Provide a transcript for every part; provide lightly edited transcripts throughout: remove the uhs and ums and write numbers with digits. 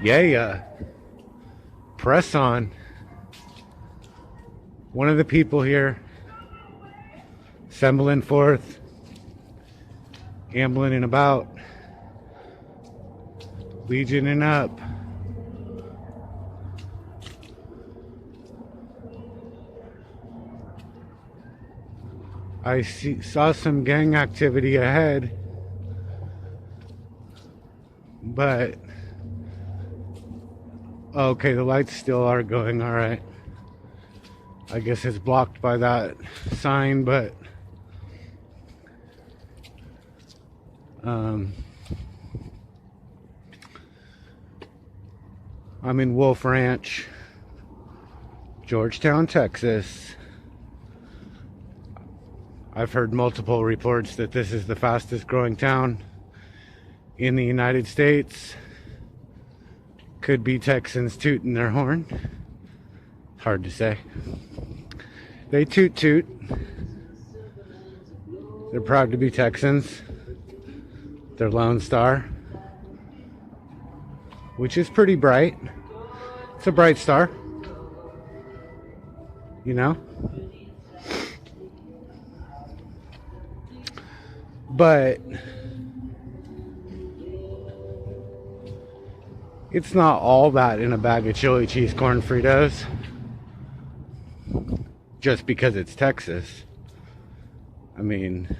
Yeah, press on. One of the people here, assembling forth, ambling and about, legioning up. I saw some gang activity ahead, but okay, the lights still are going. All right, I guess it's blocked by that sign, but I'm in Wolf Ranch, Georgetown, Texas. I've heard multiple reports that this is the fastest growing town in the United States. Could be Texans tooting their horn. Hard to say. They toot toot. They're proud to be Texans. They're Lone Star, which is pretty bright. It's a bright star, you know? But it's not all that in a bag of chili cheese corn Fritos just because it's Texas. I mean,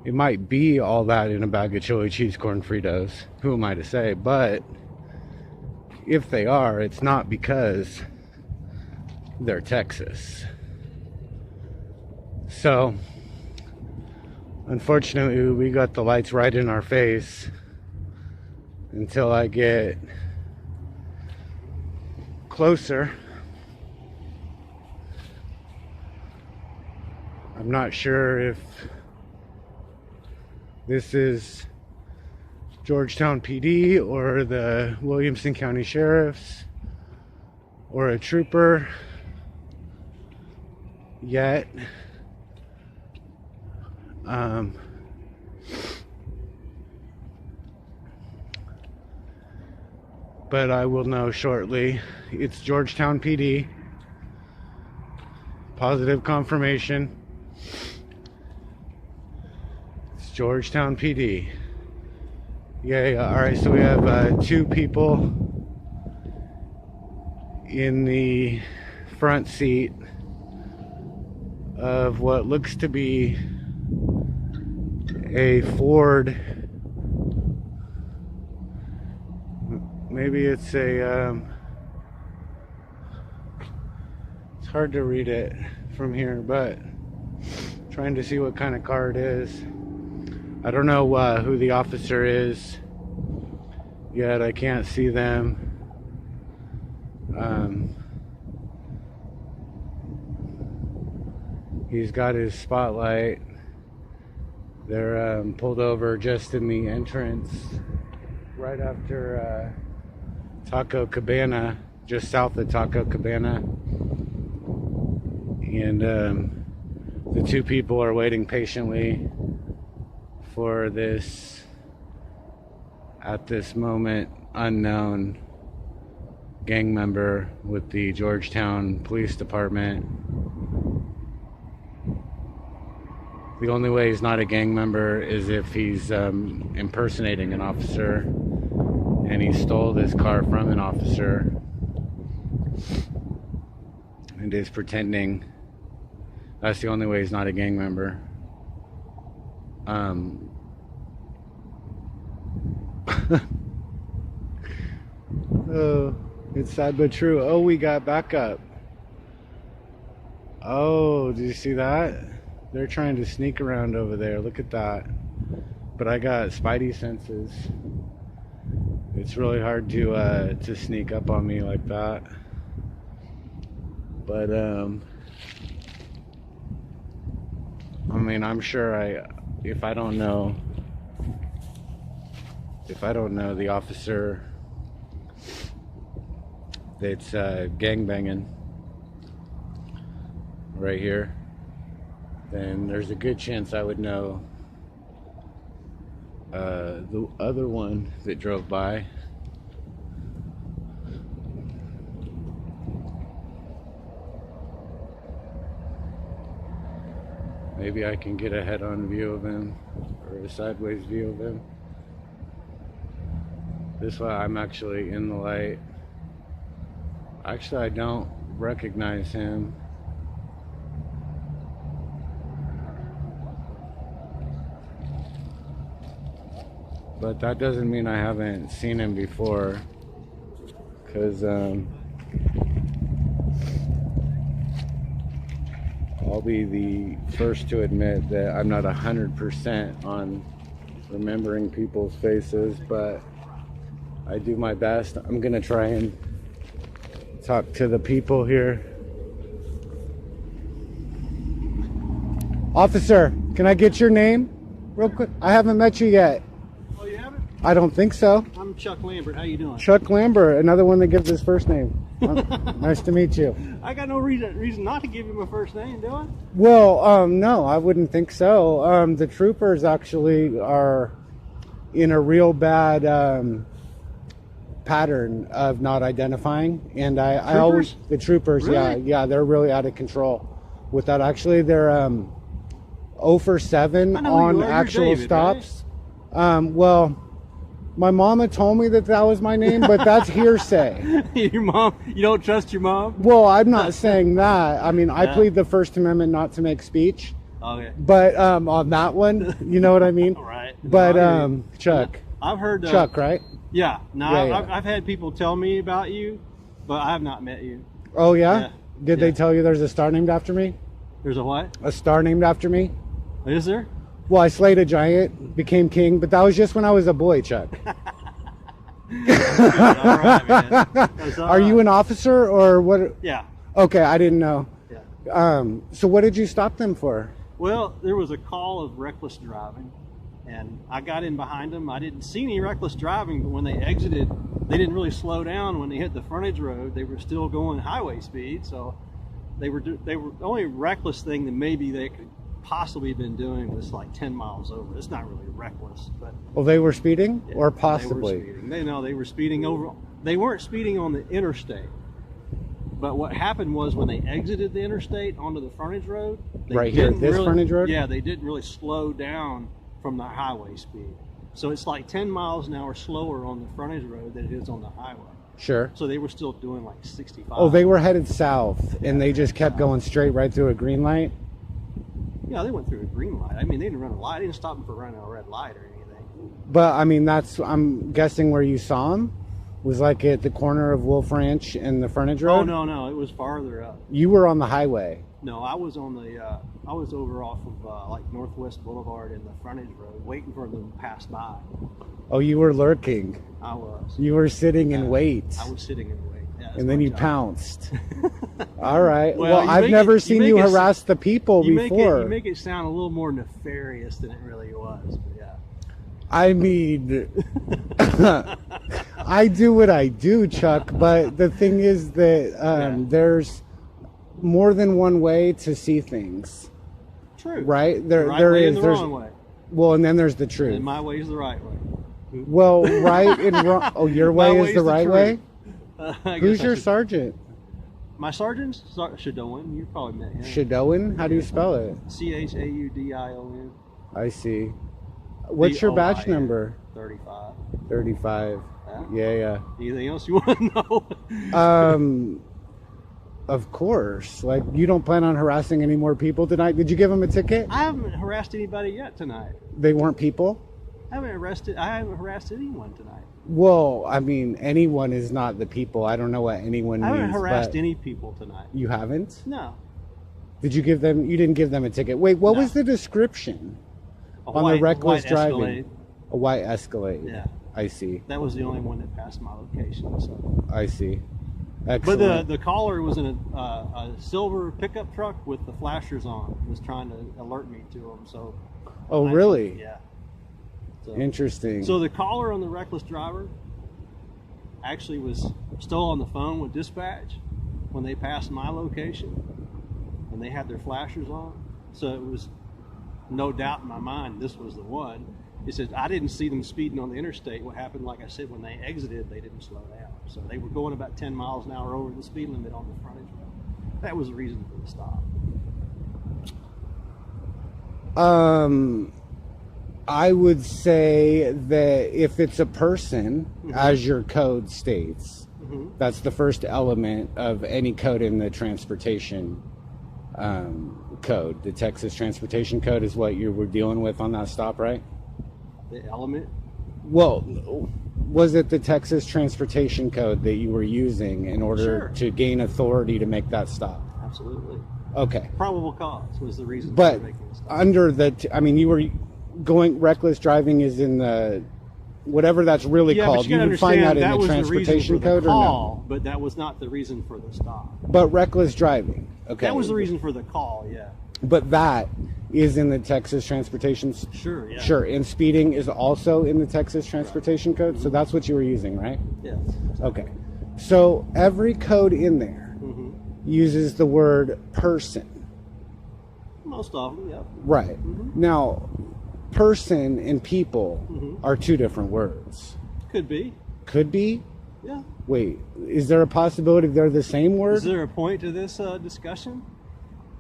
it might be all that in a bag of chili cheese corn Fritos. Who am I to say? But if they are, it's not because they're Texas. So, unfortunately, we got the lights right in our face until I get closer. I'm not sure if this is Georgetown PD or the Williamson County Sheriff's or a trooper yet. But I will know shortly. It's Georgetown PD. Positive confirmation. It's Georgetown PD. Yeah. All right, so we have 2 people in the front seat of what looks to be a Ford. Maybe it's a it's hard to read it from here, but trying to see what kind of car it is. I don't know who the officer is yet. I can't see them. He's got his spotlight. They're pulled over just in the entrance right after Taco Cabana, just south of Taco Cabana. And the 2 people are waiting patiently for this, at this moment, unknown gang member with the Georgetown Police Department. The only way he's not a gang member is if he's impersonating an officer and he stole this car from an officer and is pretending. That's the only way he's not a gang member. Oh, it's sad but true. Oh, we got backup. Oh, did you see that? They're trying to sneak around over there. Look at that. But I got spidey senses. It's really hard to sneak up on me like that. But I mean, I'm sure if I don't know the officer that's gangbanging right here, then there's a good chance I would know the other one that drove by. Maybe I can get a head-on view of him or a sideways view of him. This way I'm actually in the light. Actually, I don't recognize him. But that doesn't mean I haven't seen him before, because I'll be the first to admit that I'm not 100% on remembering people's faces, but I do my best. I'm gonna try and talk to the people here. Officer, can I get your name real quick? I haven't met you yet. Oh, you haven't? I don't think so. I'm Chuck Lambert. How you doing? Chuck Lambert, another one that gives his first name. Nice to meet you. I got no reason not to give you my first name, do I? Well, no, I wouldn't think so. The troopers actually are in a real bad pattern of not identifying, and I always, the troopers, really? yeah, they're really out of control with that. Actually, they're 0 for 7 on actual David, stops. Right? Well, my mama told me that was my name, but that's hearsay. Your mom? You don't trust your mom? Well, I'm not saying that. I mean, I plead the First Amendment not to make speech. Okay. But on that one, you know what I mean? Right. But Chuck. I've heard Chuck, right? Yeah. No, Yeah. I've had people tell me about you, but I have not met you. Oh yeah? Did Yeah. they tell you there's a star named after me? There's a what? A star named after me? Is there? Well, I slayed a giant, became king, but that was just when I was a boy, Chuck. All right, man. That's all Are you right. an officer or what? Yeah. Okay, I didn't know. Yeah. So what did you stop them for? Well, there was a call of reckless driving, and I got in behind them. I didn't see any reckless driving, but when they exited, they didn't really slow down. When they hit the frontage road, they were still going highway speed. So they were the only reckless thing that maybe they could possibly been doing was like 10 miles over. It's not really reckless, but Well, they were speeding, yeah, or possibly. they were speeding. They were speeding over. They weren't speeding on the interstate. But what happened was when they exited the interstate onto the frontage road, they Right here, this frontage road? Yeah, they didn't really slow down from the highway speed. So it's like 10 miles an hour slower on the frontage road than it is on the highway. Sure. So they were still doing like 65. Oh, they were headed south, and they just kept going straight right through a green light? Yeah, they went through a green light. I mean, they didn't run a light. They didn't stop them for running a red light or anything. But, I mean, I'm guessing where you saw them was like at the corner of Wolf Ranch and the frontage road? Oh, no, it was farther up. You were on the highway. No, I was on the, I was over off of like Northwest Boulevard and the frontage road waiting for them to pass by. Oh, you were lurking. I was. You were sitting in wait. I was sitting in wait. Yeah, that's And then my you job. pounced. All right. Well, Well, you I've make never it- you seen make you it- harass the people You before. make it sound a little more nefarious than it really was. But yeah. I mean, I do what I do, Chuck, but the thing is that there's more than one way to see things. True. Right? The right way and the wrong way. Well, and then there's the truth. And my way is the right way. Well, right and wrong. Oh, your My way way is the right truth. way? I Who's guess I your should- sergeant? My sergeant's Shadowan. You probably met him. Shadowan? How do you spell it? Chauddion. I see. What's your badge DOIN. number? 35. 35. Yeah. Anything else you want to know? Of course. Like, you don't plan on harassing any more people tonight? Did you give them a ticket? I haven't harassed anybody yet tonight. They weren't people? I haven't harassed anyone tonight. Well, I mean, anyone is not the people. I don't know what anyone I means. haven't harassed but any people tonight. You haven't? No. Did you give them? You didn't give them a ticket. Wait, what No. was the description A on white- the reckless white driving? Escalade. A white Escalade. Yeah. I see. That was the only one that passed my location. So. I see. But Excellent. the caller was in a silver pickup truck with the flashers on. Was trying to alert me to him. So. Oh, really? Yeah. So, Interesting. So the caller on the reckless driver actually was still on the phone with dispatch when they passed my location, and they had their flashers on. So it was no doubt in my mind this was the one. It says, I didn't see them speeding on the interstate. What happened, like I said, when they exited, they didn't slow down. So they were going about 10 miles an hour over the speed limit on the frontage road. That was the reason for the stop. I would say that if it's a person, as your code states, that's the first element of any code in the transportation code. The Texas Transportation Code is what you were dealing with on that stop, right? The element? Well, was it the Texas Transportation Code that you were using in order to gain authority to make that stop? Absolutely. Okay. Probable cause was the reason for making the stop. Under the, you were going, reckless driving is in the, whatever that's really called. You would find that in the Transportation Code, or no? But that was not the reason for the stop. But reckless driving, okay. That was the reason for the call, yeah. But that is in the Texas Transportation. Sure, yeah. Sure, and speeding is also in the Texas Transportation Code, so that's what you were using, right? Yes. Okay. So every code in there uses the word person. Most often, yeah. Right. Now, person and people are two different words. Could be. Could be? Yeah. Wait, is there a possibility they're the same word? Is there a point to this discussion?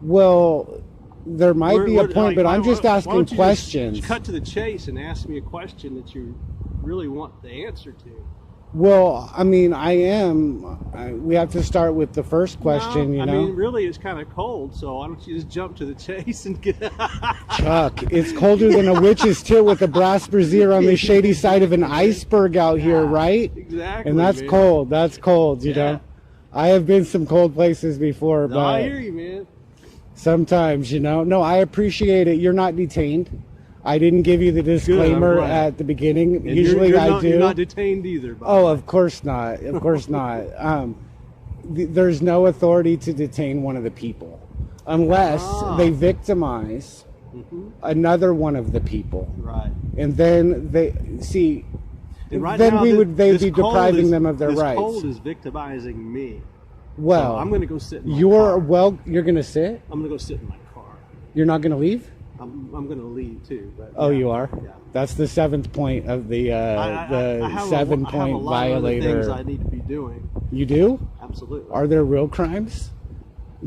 Well, there might be a point, but I'm just asking questions. Just cut to the chase and ask me a question that you really want the answer to. Well, I am. We have to start with the first question, you know? I mean, really, it's kind of cold, so why don't you just jump to the chase and get... Chuck, it's colder than a witch's tit with a brass brazier on the shady side of an iceberg out here, right? Exactly, and that's man. cold. That's cold, you know? I have been some cold places before, but... I hear you, man. Sometimes, you know? No, I appreciate it. You're not detained. I didn't give you the disclaimer at the beginning. And usually I do. You're not detained either. Of course not. Of course not. There's no authority to detain one of the people unless they victimize another one of the people. Right. And then they see. And right then now, they'd be depriving them of their rights. This cold is victimizing me. Well, so I'm going to go sit in my car. You're going to sit? I'm going to go sit in my car. You're not going to leave? I'm going to leave too. But oh, you are? Yeah. That's the 7th point of the I 7-point violator. Things I need to be doing. You do? Absolutely. Are there real crimes?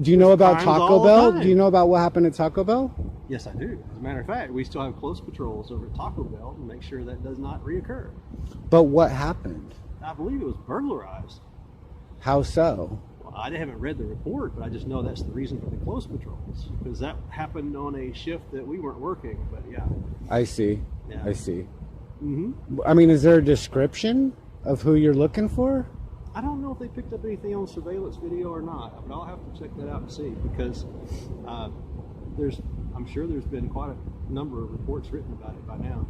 Do you know about Taco Bell? Do you know about what happened at Taco Bell? Yes, I do. As a matter of fact, we still have close patrols over at Taco Bell to make sure that does not reoccur. But what happened? I believe it was burglarized. How so? I haven't read the report, but I just know that's the reason for the close patrols, because that happened on a shift that we weren't working. But yeah, I see. Yeah. I see. I mean, is there a description of who you're looking for? I don't know if they picked up anything on surveillance video or not, but I'll have to check that out and see, because I'm sure there's been quite a number of reports written about it by now.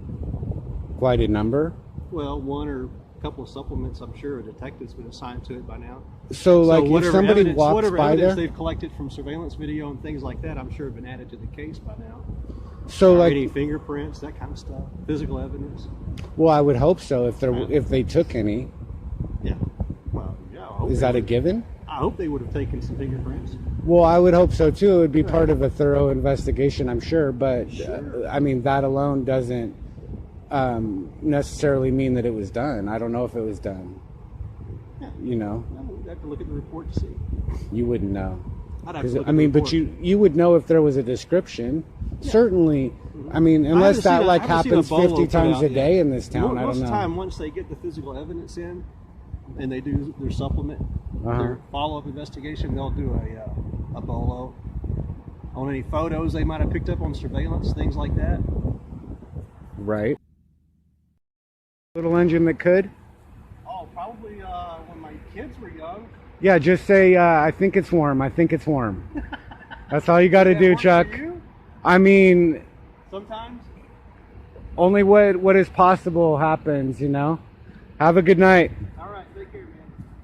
Quite a number? Well, one or couple of supplements, I'm sure a detective's been assigned to it by now. So like if somebody walks by there, they've collected from surveillance video and things like that, I'm sure have been added to the case by now. So like any fingerprints, that kind of stuff, physical evidence. Well, I would hope so if they took any. Yeah. Well, yeah. Is that a given? I hope they would have taken some fingerprints. Well, I would hope so too. It would be part of a thorough investigation, I'm sure. But I mean, that alone doesn't necessarily mean that it was done. I don't know if it was done. Yeah. You know. We'd have to look at the report to see. You wouldn't know. I'd have to look at the report. But you would know if there was a description. Yeah. Certainly. I mean, unless that happens 50 times a day in this town, I don't know. Most of the time, once they get the physical evidence in, and they do their supplement, their follow-up investigation, they'll do a bolo on any photos they might have picked up on surveillance, things like that. Right. Little engine that could? Oh, probably when my kids were young. Yeah, just say, I think it's warm. I think it's warm. That's all you got to do, Chuck. I mean... Sometimes? Only what is possible happens, you know? Have a good night. All right, take care, man.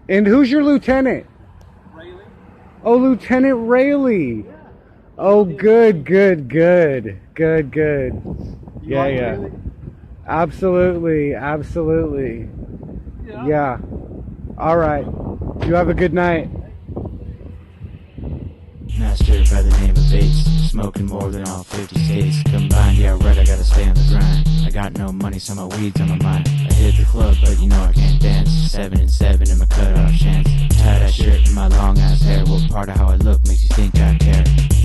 And who's your lieutenant? Rayleigh. Oh, Lieutenant Rayleigh. Yeah. Oh, good. Yeah. Absolutely. Yeah. All right. You have a good night. Master by the name of Bates, smoking more than all 50 states combined. Yeah, right, I gotta stay on the grind. I got no money, so my weed's on my mind. I hit the club, but you know I can't dance. 7 and 7 in my cutoff chance. Tie that shirt in my long ass hair. What part of how I look makes you think I care?